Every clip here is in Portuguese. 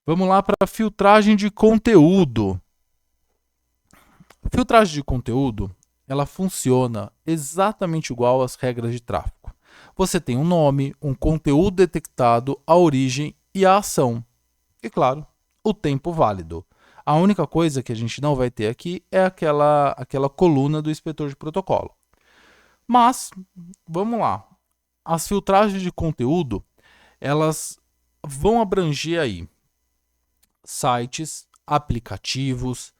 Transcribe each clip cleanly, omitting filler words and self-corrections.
Vamos lá para filtragem de conteúdo. Filtragem de conteúdo, ela funciona exatamente igual às regras de tráfego. Você tem um nome, um conteúdo detectado, a origem e a ação. E claro, o tempo válido. A única coisa que a gente não vai ter aqui é aquela coluna do inspetor de protocolo. Mas, vamos lá. As filtragens de conteúdo, elas vão abranger aí sites, aplicativos,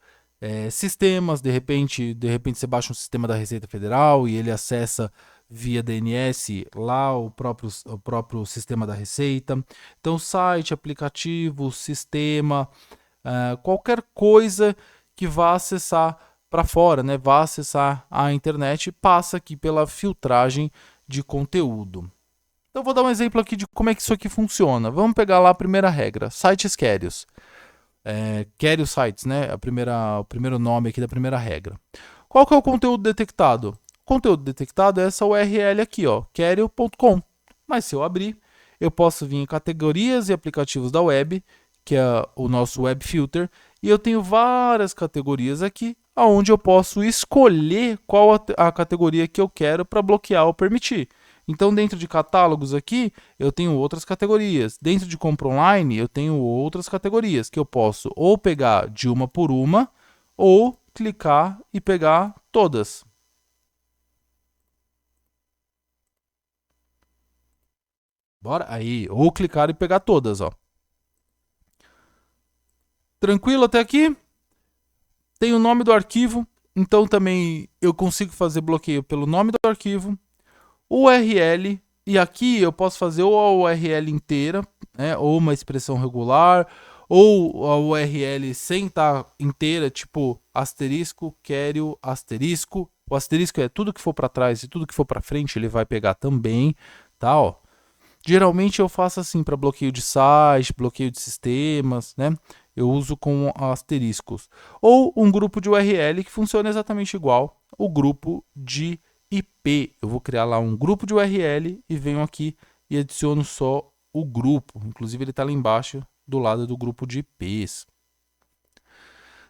sistemas. De repente você baixa um sistema da Receita Federal e ele acessa via DNS lá o próprio sistema da Receita. Então, site, aplicativo, sistema, qualquer coisa que vá acessar para fora, né, vá acessar a internet, passa aqui pela filtragem de conteúdo. Então, vou dar um exemplo aqui de como é que isso aqui funciona. Vamos pegar lá a primeira regra, sites querios. Query sites, né? O primeiro nome aqui da primeira regra. Qual que é o conteúdo detectado? O conteúdo detectado é essa URL aqui, ó, query.com. Mas se eu abrir, eu posso vir em categorias e aplicativos da web, que é o nosso web filter, e eu tenho várias categorias aqui, onde eu posso escolher qual a categoria que eu quero para bloquear ou permitir. Então, dentro de catálogos aqui, eu tenho outras categorias. Dentro de compra online, eu tenho outras categorias que eu posso ou pegar de uma por uma, ou clicar e pegar todas. Bora? Aí, ou clicar e pegar todas, ó. Tranquilo até aqui? Tem o nome do arquivo, então também eu consigo fazer bloqueio pelo nome do arquivo, URL, e aqui eu posso fazer ou a URL inteira, né, ou uma expressão regular, ou a URL sem estar inteira, tipo asterisco, query, asterisco. O asterisco é tudo que for para trás e tudo que for para frente ele vai pegar também, tá? Ó. Geralmente eu faço assim para bloqueio de site, bloqueio de sistemas, né? Eu uso com asteriscos. Ou um grupo de URL que funciona exatamente igual, o grupo de IP. Eu vou criar lá um grupo de URL e venho aqui e adiciono só o grupo. Inclusive ele está lá embaixo do lado do grupo de IPs.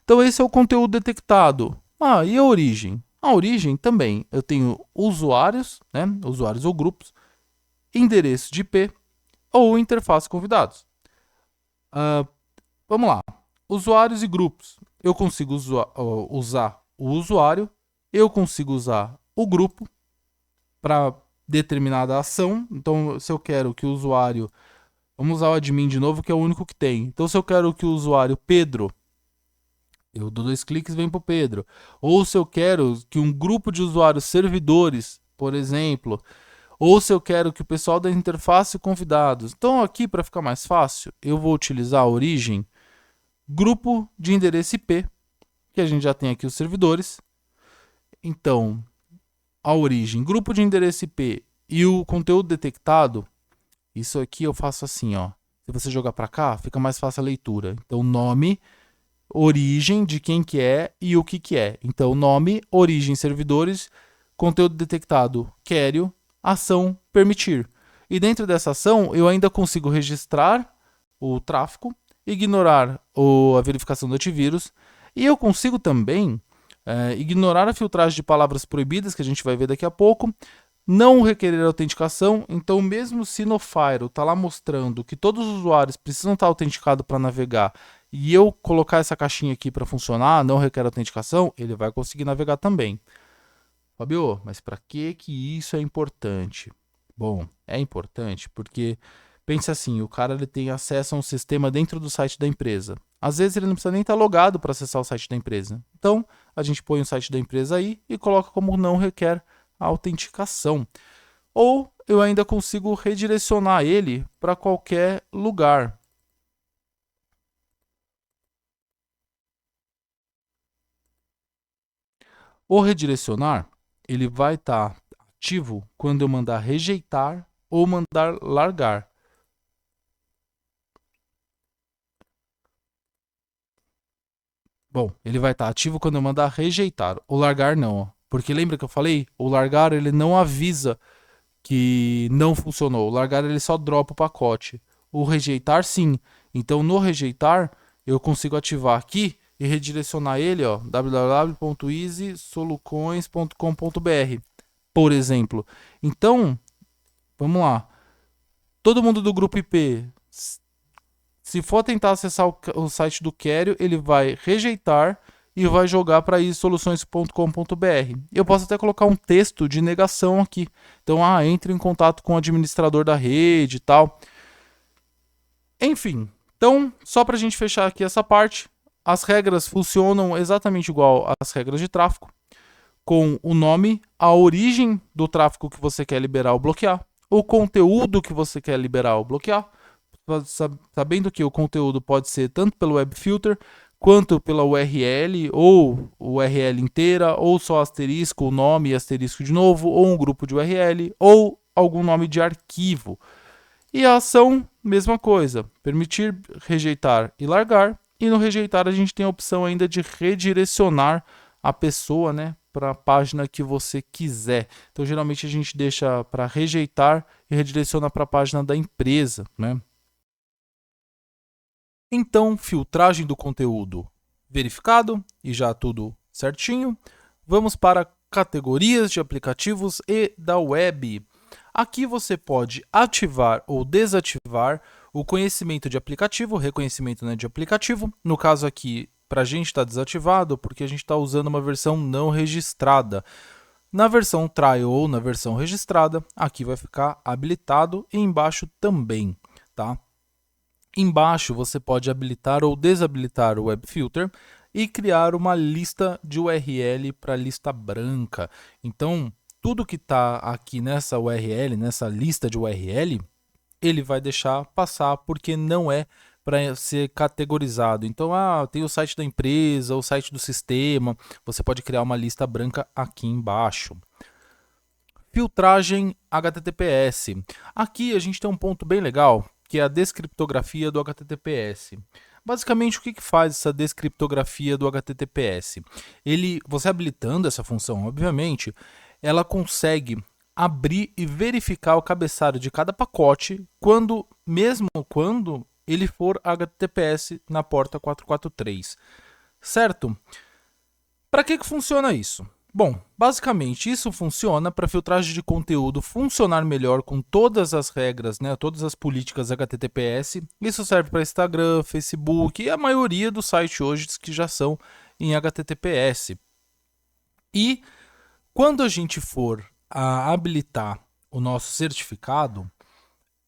Então esse é o conteúdo detectado. E a origem? A origem também. Eu tenho usuários, né? Usuários ou grupos, endereço de IP ou interface convidados. Vamos lá. Usuários e grupos. Eu consigo usar o usuário, eu consigo usar o grupo para determinada ação. Então, se eu quero que o usuário... Vamos usar o admin de novo, que é o único que tem. Então, se eu quero que o usuário Pedro... Eu dou 2 cliques e vem para o Pedro. Ou se eu quero que um grupo de usuários servidores, por exemplo... Ou se eu quero que o pessoal da interface convidados. Então, aqui, para ficar mais fácil, eu vou utilizar a origem grupo de endereço IP, que a gente já tem aqui os servidores. Então, a origem, grupo de endereço IP e o conteúdo detectado, isso aqui eu faço assim, ó. Se você jogar para cá, fica mais fácil a leitura. Então, nome, origem de quem que é e o que é. Então, nome, origem, servidores, conteúdo detectado, query, ação, permitir. E dentro dessa ação, eu ainda consigo registrar o tráfego, ignorar a verificação do antivírus, e eu consigo também ignorar a filtragem de palavras proibidas, que a gente vai ver daqui a pouco, não requerer autenticação. Então, mesmo se no Firewall está lá mostrando que todos os usuários precisam estar autenticados para navegar, e eu colocar essa caixinha aqui para funcionar, não requer autenticação, ele vai conseguir navegar também. Fabio, mas para que isso é importante? Bom, é importante porque, pensa assim, o cara ele tem acesso a um sistema dentro do site da empresa. Às vezes ele não precisa nem estar logado para acessar o site da empresa. Então, a gente põe o site da empresa aí e coloca como não requer a autenticação. Ou eu ainda consigo redirecionar ele para qualquer lugar. O redirecionar, ele vai estar ativo quando eu mandar rejeitar ou mandar largar. Bom, ele vai estar ativo quando eu mandar rejeitar. O largar não, ó. Porque lembra que eu falei? O largar ele não avisa que não funcionou. O largar ele só dropa o pacote. O rejeitar sim. Então, no rejeitar, eu consigo ativar aqui e redirecionar ele, ó, www.easysolucoins.com.br, por exemplo. Então, vamos lá. Todo mundo do grupo IP, se for tentar acessar o site do Querio, ele vai rejeitar e vai jogar para easysoluções.com.br. Eu posso até colocar um texto de negação aqui. Então, entre em contato com o administrador da rede e tal. Enfim, então, só para a gente fechar aqui essa parte, as regras funcionam exatamente igual às regras de tráfego, com o nome, a origem do tráfego que você quer liberar ou bloquear, o conteúdo que você quer liberar ou bloquear, sabendo que o conteúdo pode ser tanto pelo web filter, quanto pela URL, ou URL inteira, ou só asterisco, o nome e asterisco de novo, ou um grupo de URL, ou algum nome de arquivo. E a ação, mesma coisa, permitir, rejeitar e largar. E no rejeitar a gente tem a opção ainda de redirecionar a pessoa, né, para a página que você quiser. Então geralmente a gente deixa para rejeitar e redireciona para a página da empresa, né? Então, filtragem do conteúdo verificado e já tudo certinho. Vamos para categorias de aplicativos e da web. Aqui você pode ativar ou desativar o conhecimento de aplicativo, o reconhecimento, né, de aplicativo. No caso aqui, para a gente está desativado porque a gente está usando uma versão não registrada. Na versão trial ou na versão registrada, aqui vai ficar habilitado e embaixo também, tá? Embaixo você pode habilitar ou desabilitar o Web Filter e criar uma lista de URL para lista branca. Então, tudo que está aqui nessa URL, nessa lista de URL, ele vai deixar passar porque não é para ser categorizado. Então, tem o site da empresa, o site do sistema, você pode criar uma lista branca aqui embaixo. Filtragem HTTPS. Aqui a gente tem um ponto bem legal, que é a descriptografia do HTTPS. Basicamente, o que faz essa descriptografia do HTTPS? Você habilitando essa função, obviamente, ela consegue abrir e verificar o cabeçalho de cada pacote, mesmo quando ele for HTTPS na porta 443. Certo? Para que funciona isso? Bom, basicamente isso funciona para a filtragem de conteúdo funcionar melhor com todas as regras, né, todas as políticas HTTPS. Isso serve para Instagram, Facebook e a maioria dos sites hoje que já são em HTTPS. E quando a gente for habilitar o nosso certificado,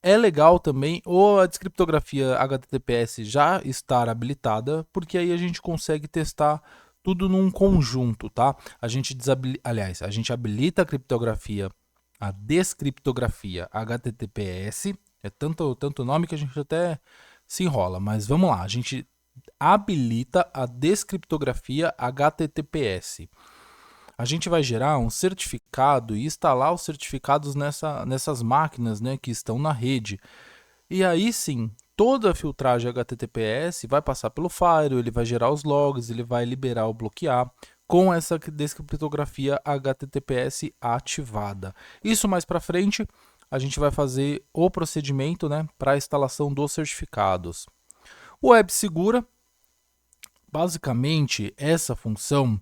é legal também ou a descriptografia HTTPS já estar habilitada, porque aí a gente consegue testar tudo num conjunto, tá? A gente habilita a descriptografia HTTPS, é tanto nome que a gente até se enrola, mas vamos lá, a gente habilita a descriptografia HTTPS. A gente vai gerar um certificado e instalar os certificados nessas máquinas, né, que estão na rede. E aí sim, toda a filtragem HTTPS vai passar pelo firewall, ele vai gerar os logs, ele vai liberar ou bloquear com essa descriptografia HTTPS ativada. Isso mais para frente, a gente vai fazer o procedimento, né, para a instalação dos certificados. O WebSegura, basicamente, essa função,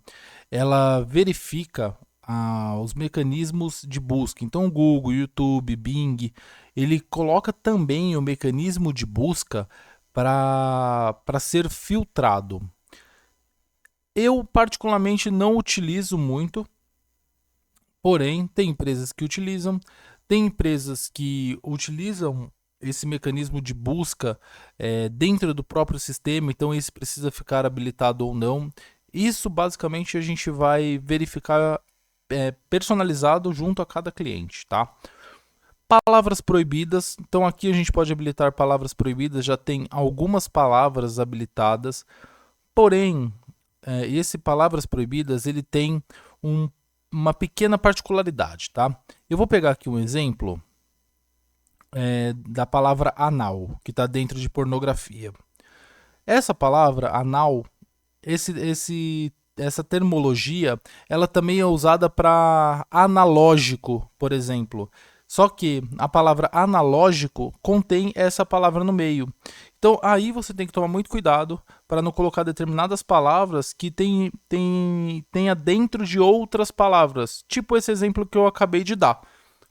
ela verifica os mecanismos de busca. Então, o Google, YouTube, Bing, ele coloca também o mecanismo de busca para ser filtrado. Eu, particularmente, não utilizo muito, porém, tem empresas que utilizam, tem empresas que utilizam esse mecanismo de busca dentro do próprio sistema, então esse precisa ficar habilitado ou não. Isso, basicamente, a gente vai verificar personalizado junto a cada cliente, tá? Palavras proibidas. Então, aqui a gente pode habilitar palavras proibidas. Já tem algumas palavras habilitadas. Porém, esse palavras proibidas, ele tem uma pequena particularidade, tá? Eu vou pegar aqui um exemplo da palavra anal, que está dentro de pornografia. Essa palavra, anal, essa termologia, ela também é usada para analógico, por exemplo. Só que a palavra analógico contém essa palavra no meio. Então, aí você tem que tomar muito cuidado para não colocar determinadas palavras que tenha dentro de outras palavras, tipo esse exemplo que eu acabei de dar.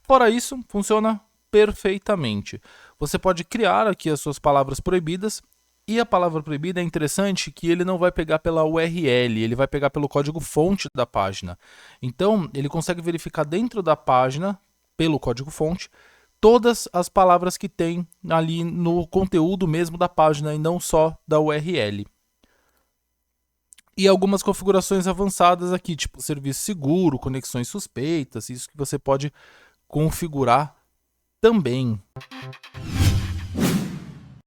Fora isso, funciona perfeitamente. Você pode criar aqui as suas palavras proibidas, e a palavra proibida é interessante que ele não vai pegar pela URL, ele vai pegar pelo código-fonte da página. Então, ele consegue verificar dentro da página, pelo código-fonte, todas as palavras que tem ali no conteúdo mesmo da página e não só da URL. E algumas configurações avançadas aqui, tipo serviço seguro, conexões suspeitas, isso que você pode configurar também.